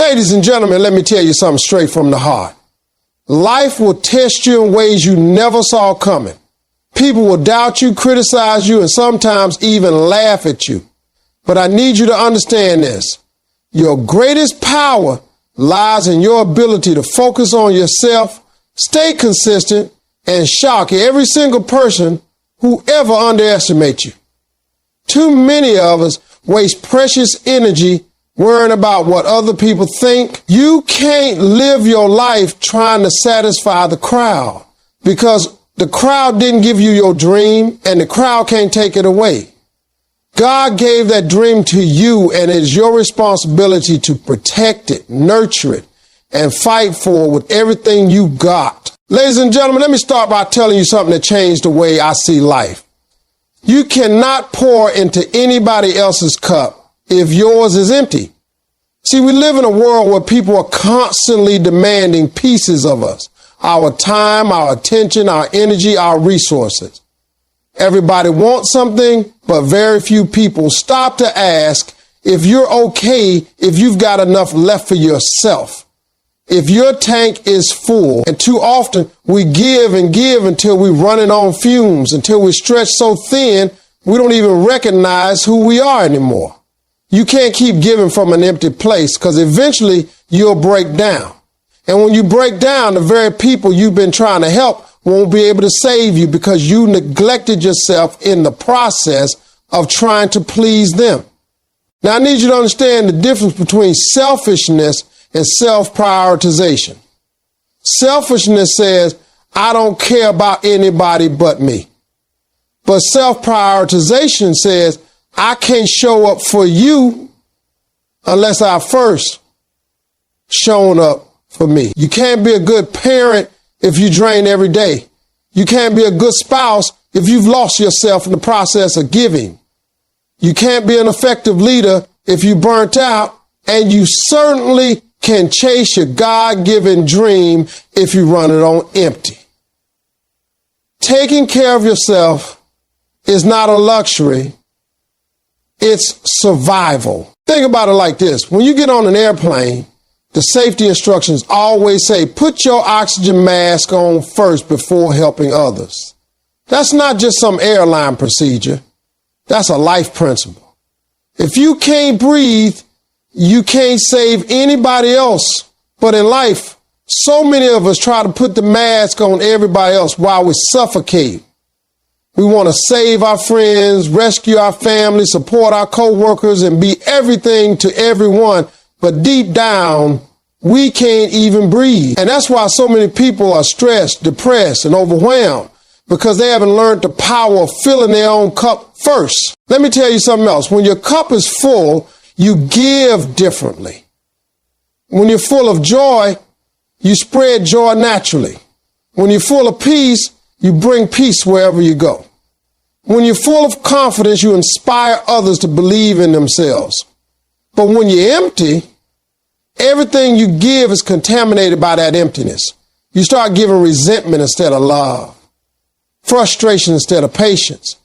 Ladies and gentlemen, let me tell you something straight from the heart. Life will test you in ways you never saw coming. People will doubt you, criticize you, and sometimes even laugh at you. But I need you to understand this. Your greatest power lies in your ability to focus on yourself, stay consistent, and shock every single person who ever underestimates you. Too many of us waste precious energy worrying about what other people think. You can't live your life trying to satisfy the crowd, because the crowd didn't give you your dream and the crowd can't take it away. God gave that dream to you, and it is your responsibility to protect it, nurture it, and fight for it with everything you got. Ladies and gentlemen, let me start by telling you something that changed the way I see life. You cannot pour into anybody else's cup if yours is empty. See, we live in a world where people are constantly demanding pieces of us, our time, our attention, our energy, our resources. Everybody wants something, but very few people stop to ask if you're okay, if you've got enough left for yourself, if your tank is full. And too often we give and give until we're running on fumes, until we stretch so thin we don't even recognize who we are anymore. You can't keep giving from an empty place, because eventually you'll break down. And when you break down, the very people you've been trying to help won't be able to save you, because you neglected yourself in the process of trying to please them. Now, I need you to understand the difference between selfishness and self-prioritization. Selfishness says, I don't care about anybody but me. But self-prioritization says, I can't show up for you unless I first shown up for me. You can't be a good parent if you drain every day. You can't be a good spouse if you've lost yourself in the process of giving. You can't be an effective leader if you burnt out, and you certainly can chase your God-given dream if you run it on empty. Taking care of yourself is not a luxury. It's survival. Think about it like this. When you get on an airplane, the safety instructions always say, put your oxygen mask on first before helping others. That's not just some airline procedure. That's a life principle. If you can't breathe, you can't save anybody else. But in life, so many of us try to put the mask on everybody else while we suffocate. We want to save our friends, rescue our family, support our coworkers, and be everything to everyone. But deep down, we can't even breathe. And that's why so many people are stressed, depressed, and overwhelmed, because they haven't learned the power of filling their own cup first. Let me tell you something else. When your cup is full, you give differently. When you're full of joy, you spread joy naturally. When you're full of peace, you bring peace wherever you go. When you're full of confidence, you inspire others to believe in themselves. But when you're empty, everything you give is contaminated by that emptiness. You start giving resentment instead of love, frustration instead of patience,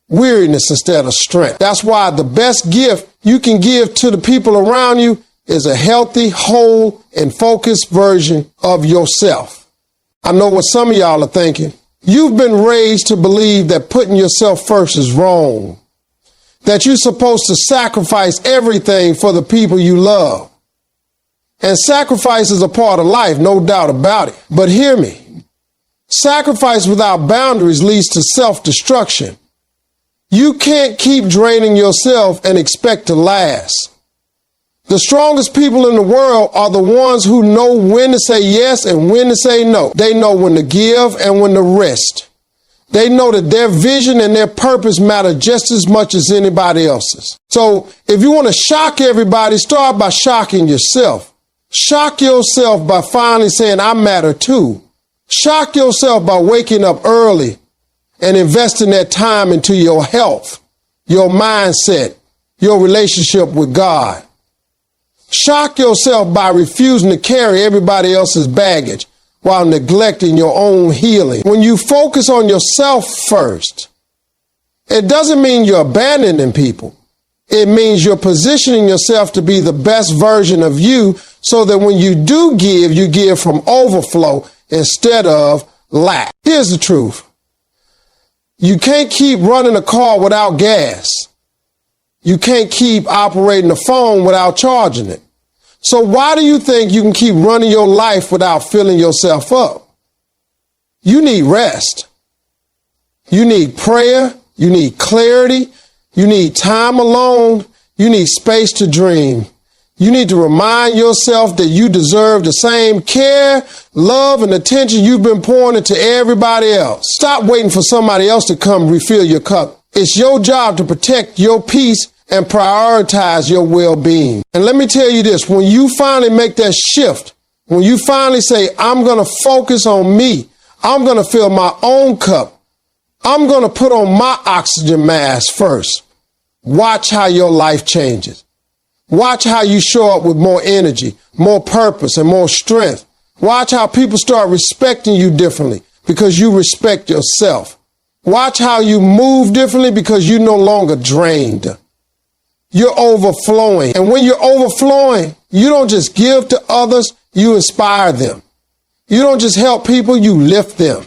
weariness instead of strength. That's why the best gift you can give to the people around you is a healthy, whole, and focused version of yourself. I know what some of y'all are thinking. You've been raised to believe that putting yourself first is wrong, that you're supposed to sacrifice everything for the people you love. And sacrifice is a part of life, no doubt about it. But hear me. Sacrifice without boundaries leads to self-destruction. You can't keep draining yourself and expect to last. The strongest people in the world are the ones who know when to say yes and when to say no. They know when to give and when to rest. They know that their vision and their purpose matter just as much as anybody else's. So if you want to shock everybody, start by shocking yourself. Shock yourself by finally saying, I matter too. Shock yourself by waking up early and investing that time into your health, your mindset, your relationship with God. Shock yourself by refusing to carry everybody else's baggage while neglecting your own healing. When you focus on yourself first, it doesn't mean you're abandoning people. It means you're positioning yourself to be the best version of you so that when you do give, you give from overflow instead of lack. Here's the truth. You can't keep running a car without gas. You can't keep operating a phone without charging it. So why do you think you can keep running your life without filling yourself up? You need rest. You need prayer. You need clarity. You need time alone. You need space to dream. You need to remind yourself that you deserve the same care, love, and attention you've been pouring into everybody else. Stop waiting for somebody else to come refill your cup. It's your job to protect your peace and prioritize your well-being. And let me tell you this, when you finally make that shift, when you finally say, I'm going to focus on me, I'm going to fill my own cup, I'm going to put on my oxygen mask first, watch how your life changes. Watch how you show up with more energy, more purpose, and more strength. Watch how people start respecting you differently because you respect yourself. Watch how you move differently because you're no longer drained. You're overflowing. And when you're overflowing, you don't just give to others, you inspire them. You don't just help people, you lift them.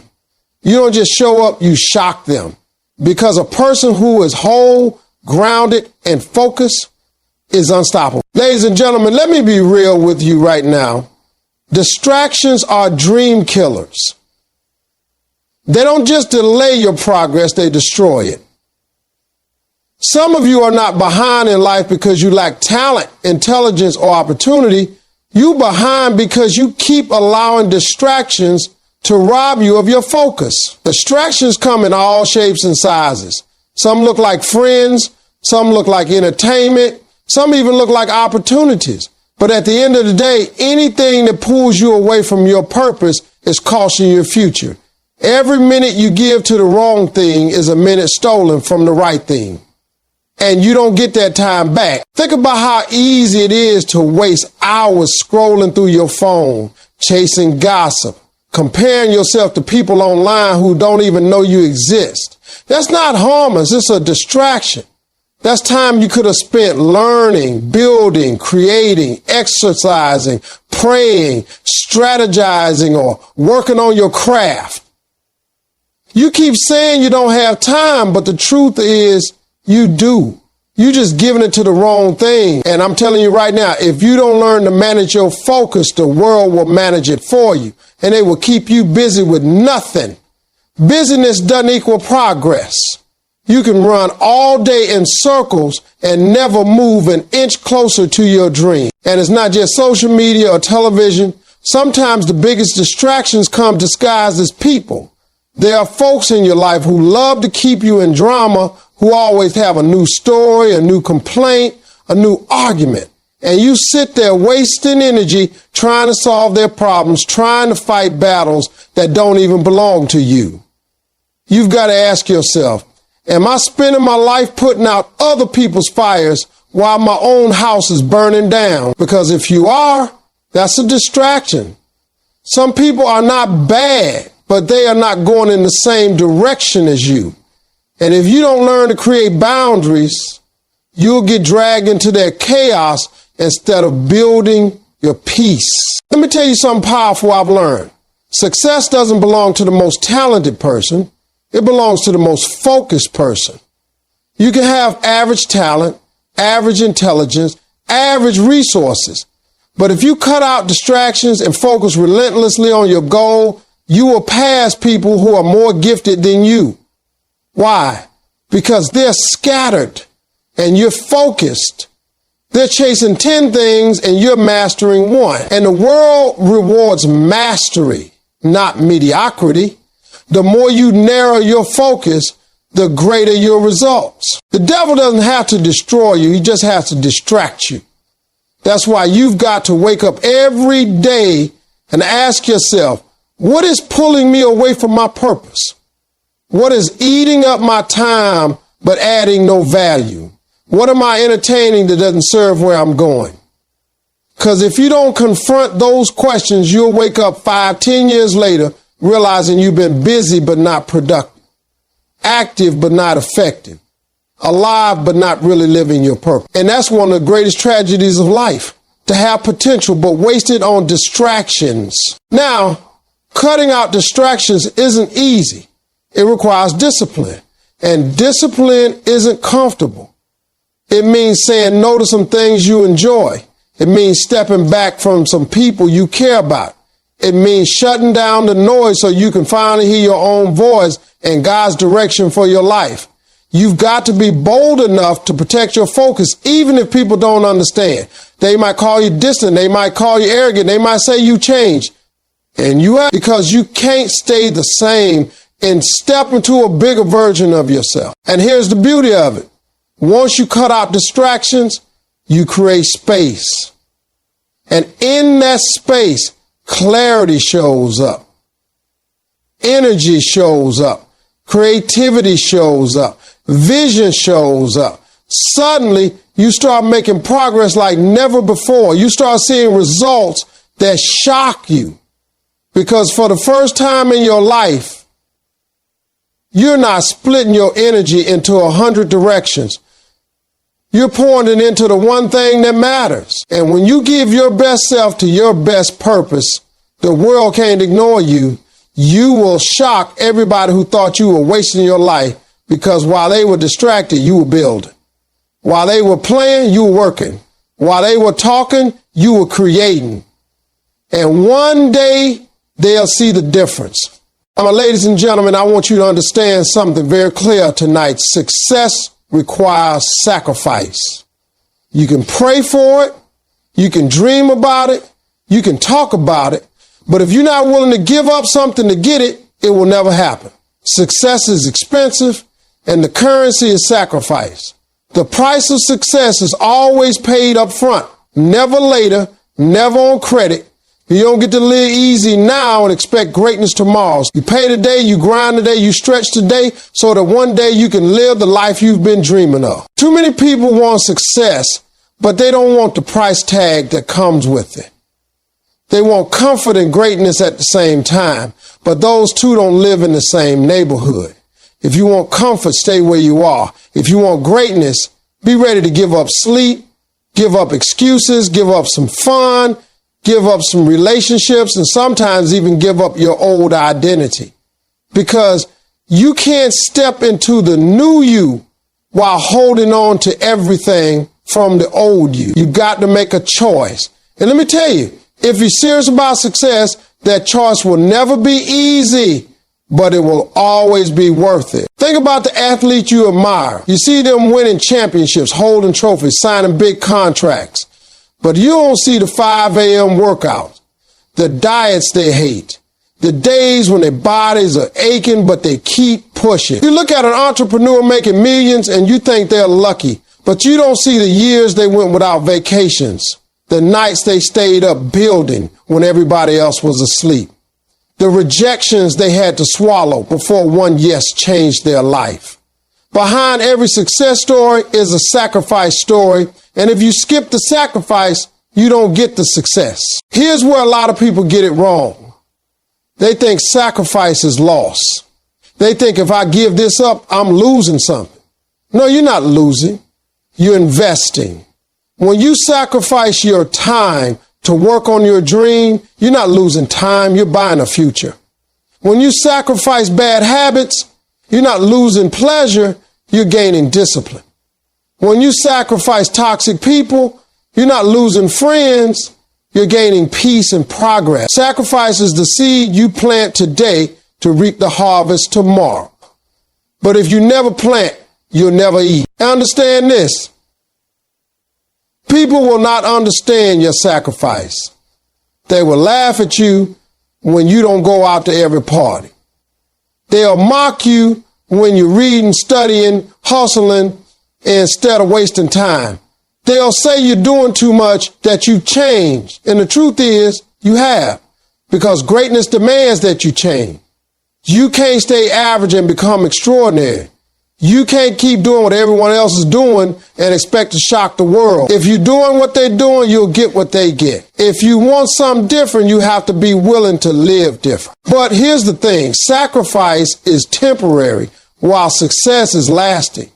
You don't just show up, you shock them. Because a person who is whole, grounded, and focused is unstoppable. Ladies and gentlemen, let me be real with you right now. Distractions are dream killers. They don't just delay your progress, they destroy it. Some of you are not behind in life because you lack talent, intelligence, or opportunity. You behind because you keep allowing distractions to rob you of your focus. Distractions come in all shapes and sizes. Some look like friends, some look like entertainment, some even look like opportunities. But at the end of the day, anything that pulls you away from your purpose is costing your future. Every minute you give to the wrong thing is a minute stolen from the right thing. And you don't get that time back. Think about how easy it is to waste hours scrolling through your phone, chasing gossip, comparing yourself to people online who don't even know you exist. That's not harmless. It's a distraction. That's time you could have spent learning, building, creating, exercising, praying, strategizing, or working on your craft. You keep saying you don't have time, but the truth is you do. You just giving it to the wrong thing. And I'm telling you right now, if you don't learn to manage your focus, the world will manage it for you. And they will keep you busy with nothing. Busyness doesn't equal progress. You can run all day in circles and never move an inch closer to your dream. And it's not just social media or television. Sometimes the biggest distractions come disguised as people. There are folks in your life who love to keep you in drama, who always have a new story, a new complaint, a new argument. And you sit there wasting energy trying to solve their problems, trying to fight battles that don't even belong to you. You've got to ask yourself, am I spending my life putting out other people's fires while my own house is burning down? Because if you are, that's a distraction. Some people are not bad, but they are not going in the same direction as you. And if you don't learn to create boundaries, you'll get dragged into their chaos instead of building your peace. Let me tell you something powerful I've learned. Success doesn't belong to the most talented person. It belongs to the most focused person. You can have average talent, average intelligence, average resources. But if you cut out distractions and focus relentlessly on your goal, you will pass people who are more gifted than you. Why? Because they're scattered and you're focused. They're chasing 10 things and you're mastering one. And the world rewards mastery, not mediocrity. The more you narrow your focus, the greater your results. The devil doesn't have to destroy you. He just has to distract you. That's why you've got to wake up every day and ask yourself, what is pulling me away from my purpose? What is eating up my time but adding no value? What am I entertaining that doesn't serve where I'm going? Because if you don't confront those questions, you'll wake up 5-10 years later realizing you've been busy but not productive, active but not effective, alive but not really living your purpose. And that's one of the greatest tragedies of life, to have potential but waste it on distractions. Now, cutting out distractions isn't easy. It requires discipline. And discipline isn't comfortable. It means saying no to some things you enjoy. It means stepping back from some people you care about. It means shutting down the noise so you can finally hear your own voice and God's direction for your life. You've got to be bold enough to protect your focus, even if people don't understand. They might call you distant. They might call you arrogant. They might say you changed. And you have, because you can't stay the same and step into a bigger version of yourself. And here's the beauty of it. Once you cut out distractions, you create space. And in that space, clarity shows up. Energy shows up. Creativity shows up. Vision shows up. Suddenly, you start making progress like never before. You start seeing results that shock you. Because for the first time in your life, you're not splitting your energy into 100 directions. You're pouring it into the one thing that matters. And when you give your best self to your best purpose, the world can't ignore you. You will shock everybody who thought you were wasting your life, because while they were distracted, you were building. While they were playing, you were working. While they were talking, you were creating. And one day they'll see the difference. Ladies and gentlemen, I want you to understand something very clear tonight. Success requires sacrifice. You can pray for it. You can dream about it. You can talk about it. But if you're not willing to give up something to get it, it will never happen. Success is expensive, and the currency is sacrifice. The price of success is always paid up front, never later, never on credit. You don't get to live easy now and expect greatness tomorrow. You pay today, you grind today, you stretch today, so that one day you can live the life you've been dreaming of. Too many people want success, but they don't want the price tag that comes with it. They want comfort and greatness at the same time, but those two don't live in the same neighborhood. If you want comfort, stay where you are. If you want greatness, be ready to give up sleep, give up excuses, give up some fun, give up some relationships, and sometimes even give up your old identity. Because you can't step into the new you while holding on to everything from the old you. You got to make a choice. And let me tell you, if you're serious about success, that choice will never be easy, but it will always be worth it. Think about the athlete you admire. You see them winning championships, holding trophies, signing big contracts. But you don't see the 5 a.m. workouts, the diets they hate, the days when their bodies are aching, but they keep pushing. You look at an entrepreneur making millions and you think they're lucky, but you don't see the years they went without vacations, the nights they stayed up building when everybody else was asleep, the rejections they had to swallow before one yes changed their life. Behind every success story is a sacrifice story. And if you skip the sacrifice, you don't get the success. Here's where a lot of people get it wrong. They think sacrifice is loss. They think if I give this up, I'm losing something. No, you're not losing. You're investing. When you sacrifice your time to work on your dream, you're not losing time. You're buying a future. When you sacrifice bad habits, you're not losing pleasure. You're gaining discipline. When you sacrifice toxic people, you're not losing friends, you're gaining peace and progress. Sacrifice is the seed you plant today to reap the harvest tomorrow. But if you never plant, you'll never eat. Understand this. People will not understand your sacrifice. They will laugh at you when you don't go out to every party. They'll mock you when you're reading, studying, hustling, instead of wasting time. They'll say you're doing too much, that you've changed. And the truth is, you have. Because greatness demands that you change. You can't stay average and become extraordinary. You can't keep doing what everyone else is doing and expect to shock the world. If you're doing what they're doing, you'll get what they get. If you want something different, you have to be willing to live different. But here's the thing. Sacrifice is temporary while success is lasting.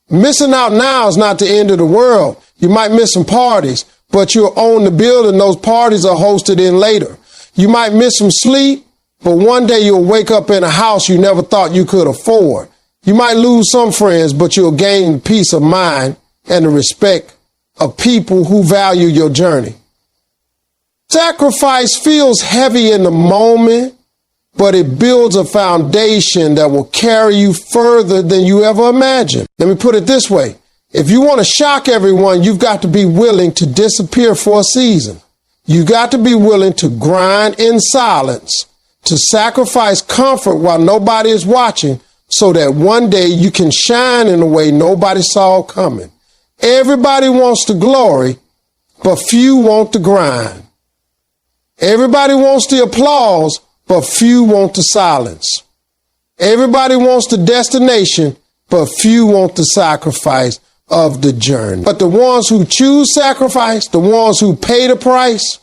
Missing out now is not the end of the world. You might miss some parties, but you'll own the building those parties are hosted in later. You might miss some sleep, but one day you'll wake up in a house you never thought you could afford. You might lose some friends, but you'll gain peace of mind and the respect of people who value your journey. Sacrifice feels heavy in the moment, but it builds a foundation that will carry you further than you ever imagined. Let me put it this way. If you want to shock everyone, you've got to be willing to disappear for a season. You've got to be willing to grind in silence, to sacrifice comfort while nobody is watching, so that one day you can shine in a way nobody saw coming. Everybody wants the glory, but few want the grind. Everybody wants the applause, but few want the silence. Everybody wants the destination, but few want the sacrifice of the journey. But the ones who choose sacrifice, the ones who pay the price,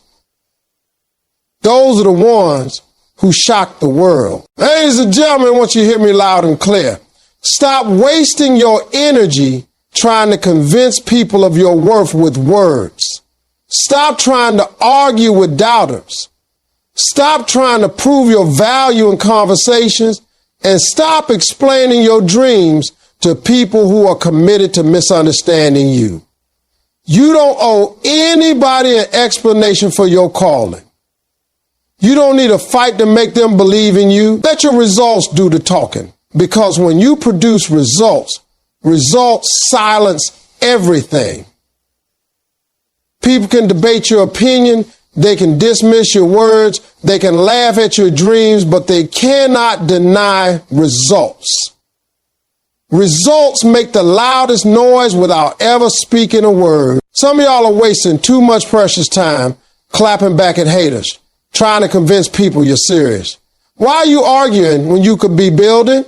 those are the ones who shock the world. Ladies and gentlemen, I want you to hear me loud and clear. Stop wasting your energy trying to convince people of your worth with words. Stop trying to argue with doubters. Stop trying to prove your value in conversations, and stop explaining your dreams to people who are committed to misunderstanding you. You don't owe anybody an explanation for your calling. You don't need a fight to make them believe in you. Let your results do the talking. Because when you produce results, results silence everything. People can debate your opinion. They can dismiss your words. They can laugh at your dreams, but they cannot deny results. Results make the loudest noise without ever speaking a word. Some of y'all are wasting too much precious time clapping back at haters, trying to convince people you're serious. Why are you arguing when you could be building?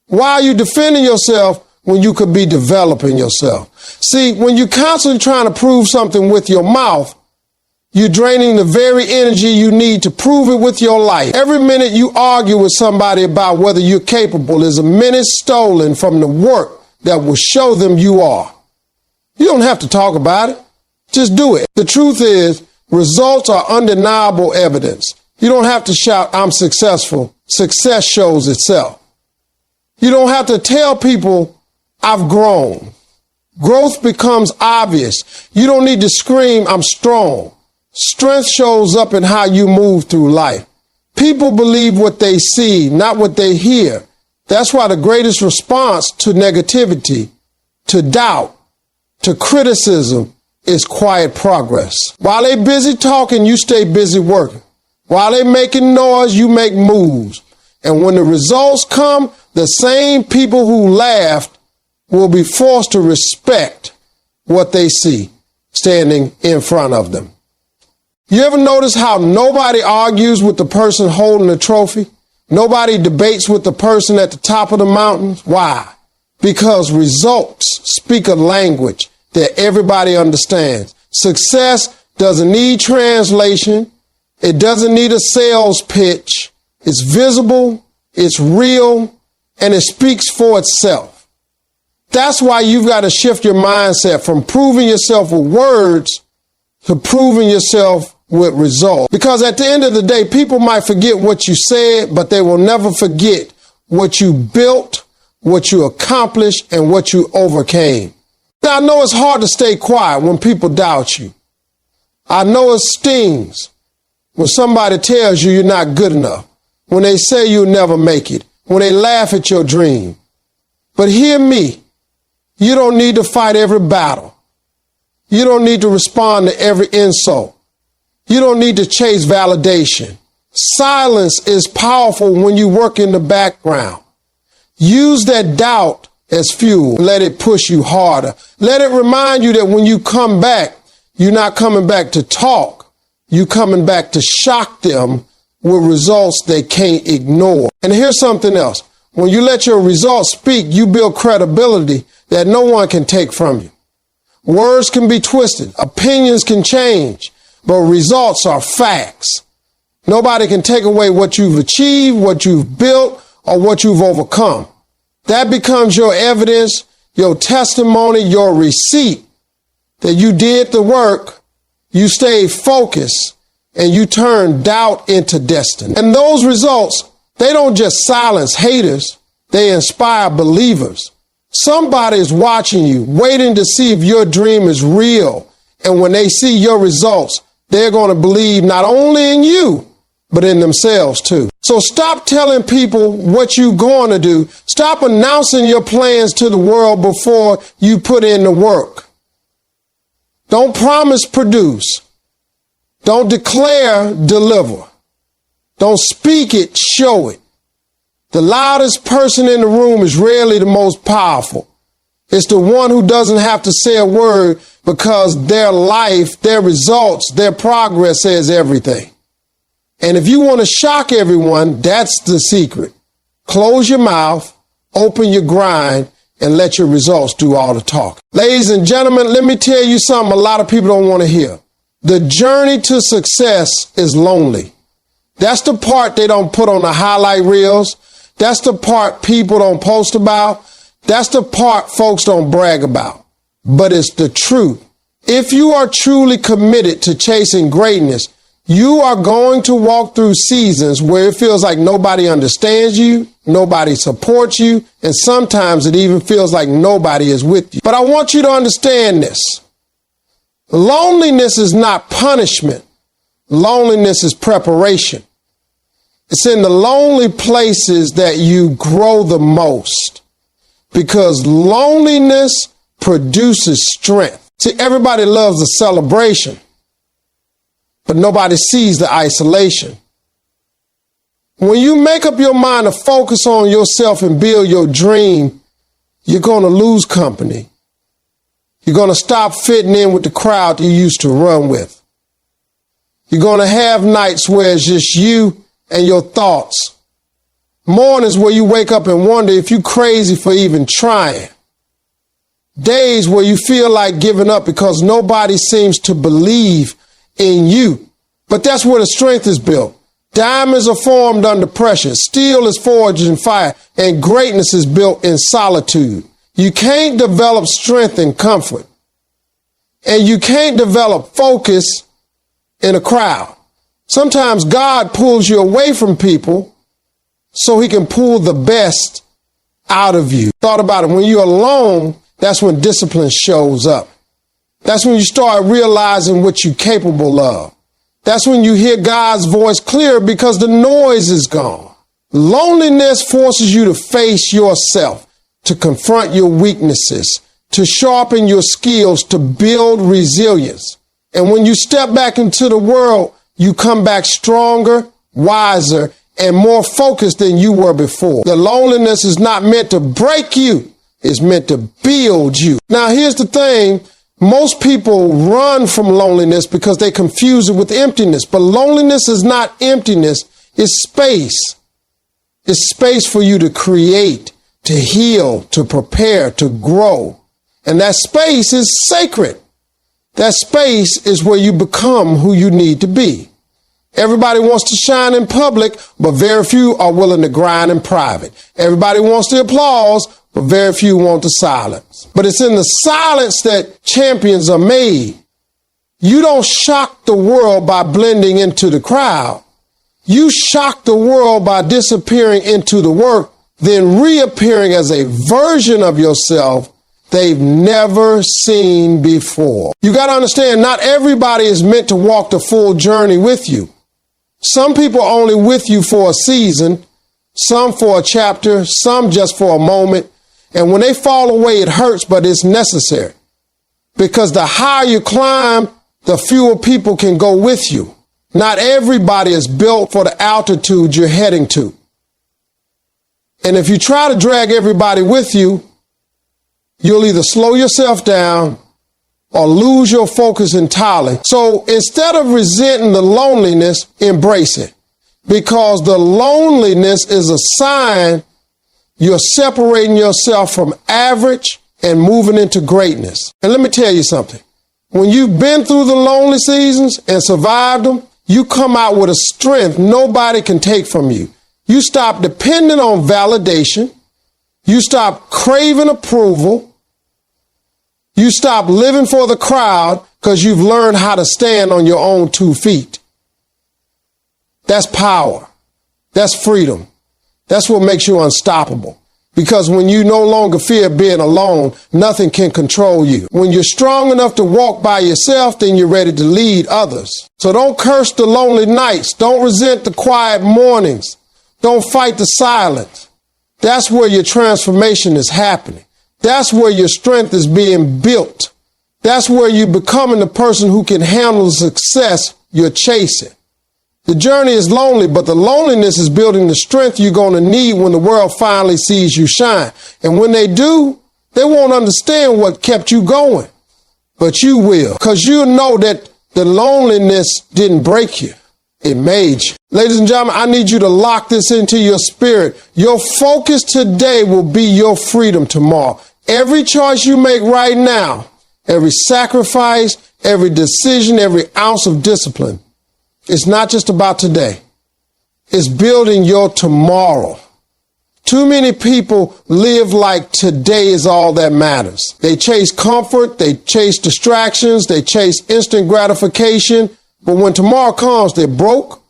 Why are you defending yourself when you could be developing yourself? See, when you're constantly trying to prove something with your mouth, you're draining the very energy you need to prove it with your life. Every minute you argue with somebody about whether you're capable is a minute stolen from the work that will show them you are. You don't have to talk about it. Just do it. The truth is, results are undeniable evidence. You don't have to shout, "I'm successful." Success shows itself. You don't have to tell people, "I've grown." Growth becomes obvious. You don't need to scream, "I'm strong." Strength shows up in how you move through life. People believe what they see, not what they hear. That's why the greatest response to negativity, to doubt, to criticism is quiet progress. While they busy talking, you stay busy working. While they making noise, you make moves. And when the results come, the same people who laughed will be forced to respect what they see standing in front of them. You ever notice how nobody argues with the person holding the trophy? Nobody debates with the person at the top of the mountain? Why? Because results speak a language that everybody understands. Success doesn't need translation. It doesn't need a sales pitch. It's visible, it's real, and it speaks for itself. That's why you've got to shift your mindset from proving yourself with words to proving yourself with results. Because at the end of the day, people might forget what you said, but they will never forget what you built, what you accomplished, and what you overcame. Now, I know it's hard to stay quiet when people doubt you. I know it stings when somebody tells you you're not good enough, when they say you'll never make it, when they laugh at your dream. But hear me, you don't need to fight every battle. You don't need to respond to every insult. You don't need to chase validation. Silence is powerful when you work in the background. Use that doubt as fuel. Let it push you harder. Let it remind you that when you come back, you're not coming back to talk. You're coming back to shock them with results they can't ignore. And here's something else. When you let your results speak, you build credibility that no one can take from you. Words can be twisted. Opinions can change. But results are facts. Nobody can take away what you've achieved, what you've built, or what you've overcome. That becomes your evidence your testimony, your receipt that you did the work, you stayed focused, and you turned doubt into destiny. And those results, they don't just silence haters, they inspire believers. Somebody is watching you, waiting to see if your dream is real. And when they see your results, they're going to believe not only in you, but in themselves too. So stop telling people what you're going to do. Stop announcing your plans to the world before you put in the work. Don't promise, produce. Don't declare, deliver. Don't speak it, show it. The loudest person in the room is rarely the most powerful. It's the one who doesn't have to say a word because their life, their results, their progress says everything. And if you want to shock everyone, that's the secret. Close your mouth, open your grind, and let your results do all the talk. Ladies and gentlemen, let me tell you something a lot of people don't want to hear. The journey to success is lonely. That's the part they don't put on the highlight reels. That's the part people don't post about. That's the part folks don't brag about. But it's the truth. If you are truly committed to chasing greatness, you are going to walk through seasons where it feels like nobody understands you, nobody supports you, and sometimes it even feels like nobody is with you. But I want you to understand this. Loneliness is not punishment. Loneliness is preparation. It's in the lonely places that you grow the most, because loneliness produces strength. See, everybody loves a celebration, but nobody sees the isolation. When you make up your mind to focus on yourself and build your dream, you're going to lose company. You're going to stop fitting in with the crowd you used to run with. You're going to have nights where it's just you and your thoughts. Mornings where you wake up and wonder if you're crazy for even trying. Days where you feel like giving up because nobody seems to believe in you. But that's where the strength is built. Diamonds are formed under pressure. Steel is forged in fire. And greatness is built in solitude. You can't develop strength in comfort. And you can't develop focus in a crowd. Sometimes God pulls you away from people so he can pull the best out of you. Thought about it. When you're alone, that's when discipline shows up. That's when you start realizing what you're capable of. That's when you hear God's voice clear because the noise is gone. Loneliness forces you to face yourself, to confront your weaknesses, to sharpen your skills, to build resilience. And when you step back into the world, you come back stronger, wiser, and more focused than you were before. The loneliness is not meant to break you. It's meant to build you. Now, here's the thing. Most people run from loneliness because they confuse it with emptiness. But loneliness is not emptiness. It's space. It's space for you to create, to heal, to prepare, to grow. And that space is sacred. That space is where you become who you need to be. Everybody wants to shine in public, but very few are willing to grind in private. Everybody wants the applause, but very few want the silence. But it's in the silence that champions are made. You don't shock the world by blending into the crowd. You shock the world by disappearing into the work, then reappearing as a version of yourself they've never seen before. You got to understand, not everybody is meant to walk the full journey with you. Some people are only with you for a season, some for a chapter, some just for a moment. And when they fall away, it hurts, but it's necessary. Because the higher you climb, the fewer people can go with you. Not everybody is built for the altitude you're heading to. And if you try to drag everybody with you, you'll either slow yourself down or lose your focus entirely. So instead of resenting the loneliness, embrace it. Because the loneliness is a sign you're separating yourself from average and moving into greatness. And let me tell you something. When you've been through the lonely seasons and survived them, you come out with a strength nobody can take from you. You stop depending on validation. You stop craving approval. You stop living for the crowd because you've learned how to stand on your own 2 feet. That's power. That's freedom. That's what makes you unstoppable. Because when you no longer fear being alone, nothing can control you. When you're strong enough to walk by yourself, then you're ready to lead others. So don't curse the lonely nights. Don't resent the quiet mornings. Don't fight the silence. That's where your transformation is happening. That's where your strength is being built. That's where you're becoming the person who can handle the success you're chasing. The journey is lonely, but the loneliness is building the strength you're going to need when the world finally sees you shine. And when they do, they won't understand what kept you going. But you will, because you know that the loneliness didn't break you. It made you. Ladies and gentlemen, I need you to lock this into your spirit. Your focus today will be your freedom tomorrow. Every choice you make right now, every sacrifice, every decision, every ounce of discipline, it's not just about today. It's building your tomorrow. Too many people live like today is all that matters. They chase comfort, they chase distractions, they chase instant gratification. But when tomorrow comes, they're broke,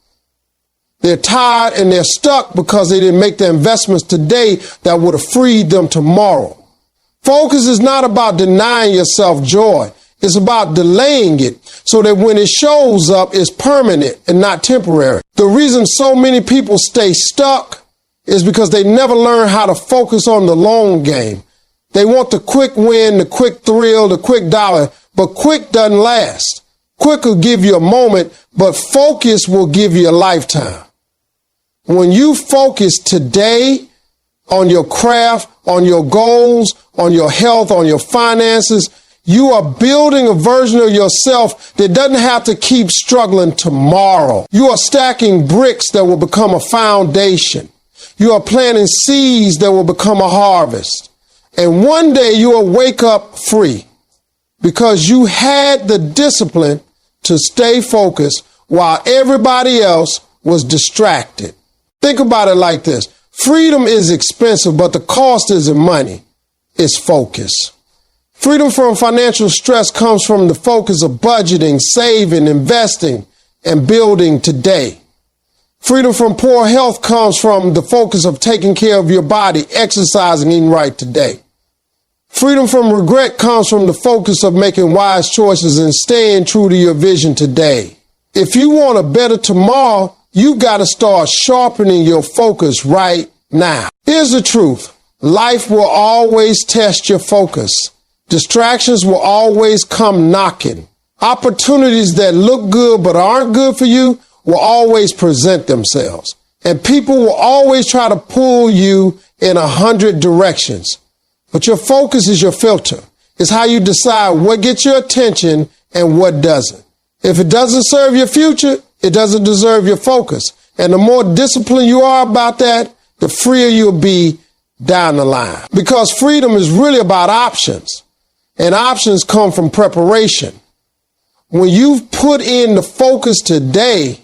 they're tired, and they're stuck because they didn't make the investments today that would have freed them tomorrow. Focus is not about denying yourself joy. It's about delaying it so that when it shows up, it's permanent and not temporary. The reason so many people stay stuck is because they never learn how to focus on the long game. They want the quick win, the quick thrill, the quick dollar, but quick doesn't last. Quick will give you a moment, but focus will give you a lifetime. When you focus today on your craft, on your goals, on your health, on your finances, you are building a version of yourself that doesn't have to keep struggling tomorrow. You are stacking bricks that will become a foundation. You are planting seeds that will become a harvest. And one day you will wake up free because you had the discipline to stay focused while everybody else was distracted. Think about it like this. Freedom is expensive, but the cost isn't money. It's focus. Freedom from financial stress comes from the focus of budgeting, saving, investing, and building today. Freedom from poor health comes from the focus of taking care of your body, exercising, eating right today. Freedom from regret comes from the focus of making wise choices and staying true to your vision today. If you want a better tomorrow, you got to start sharpening your focus right now. Here's the truth. Life will always test your focus. Distractions will always come knocking. Opportunities that look good but aren't good for you will always present themselves. And people will always try to pull you in 100 directions. But your focus is your filter. It's how you decide what gets your attention and what doesn't. If it doesn't serve your future, it doesn't deserve your focus. And the more disciplined you are about that, the freer you'll be down the line. Because freedom is really about options. And options come from preparation. When you've put in the focus today,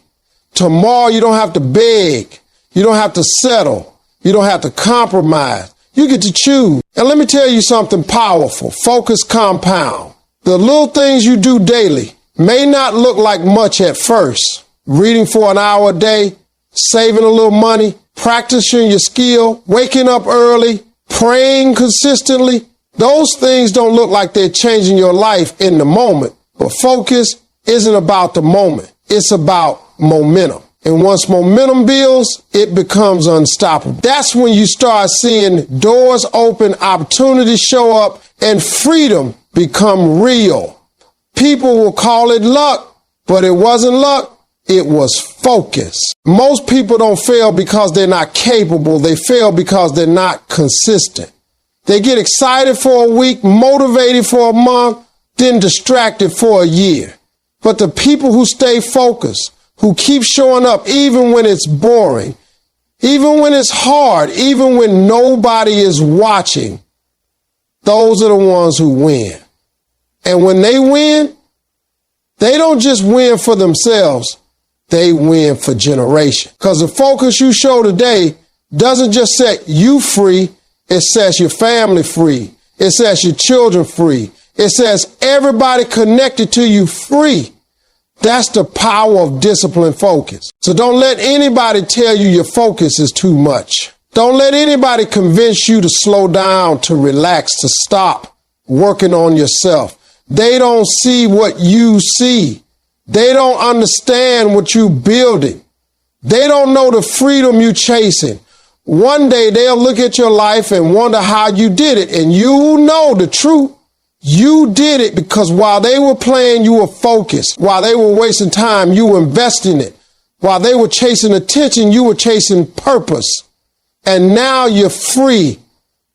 tomorrow you don't have to beg. You don't have to settle. You don't have to compromise. You get to choose. And let me tell you something powerful. Focus compound. The little things you do daily may not look like much at first. Reading for an hour a day, saving a little money, practicing your skill, waking up early, praying consistently. Those things don't look like they're changing your life in the moment. But focus isn't about the moment. It's about momentum. And once momentum builds, it becomes unstoppable. That's when you start seeing doors open, opportunities show up, and freedom become real. People will call it luck, but it wasn't luck. It was focus. Most people don't fail because they're not capable. They fail because they're not consistent. They get excited for a week, motivated for a month, then distracted for a year. But the people who stay focused, who keep showing up even when it's boring, even when it's hard, even when nobody is watching, those are the ones who win. And when they win, they don't just win for themselves, they win for generations. Because the focus you show today doesn't just set you free, it sets your family free. It sets your children free. It says everybody connected to you free. That's the power of disciplined focus. So don't let anybody tell you your focus is too much. Don't let anybody convince you to slow down, to relax, to stop working on yourself. They don't see what you see. They don't understand what you're building. They don't know the freedom you're chasing. One day they'll look at your life and wonder how you did it. And you know the truth. You did it because while they were playing, you were focused. While they were wasting time, you were investing it. While they were chasing attention, you were chasing purpose. And now you're free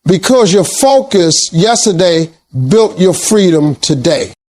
because your focus yesterday built your freedom today.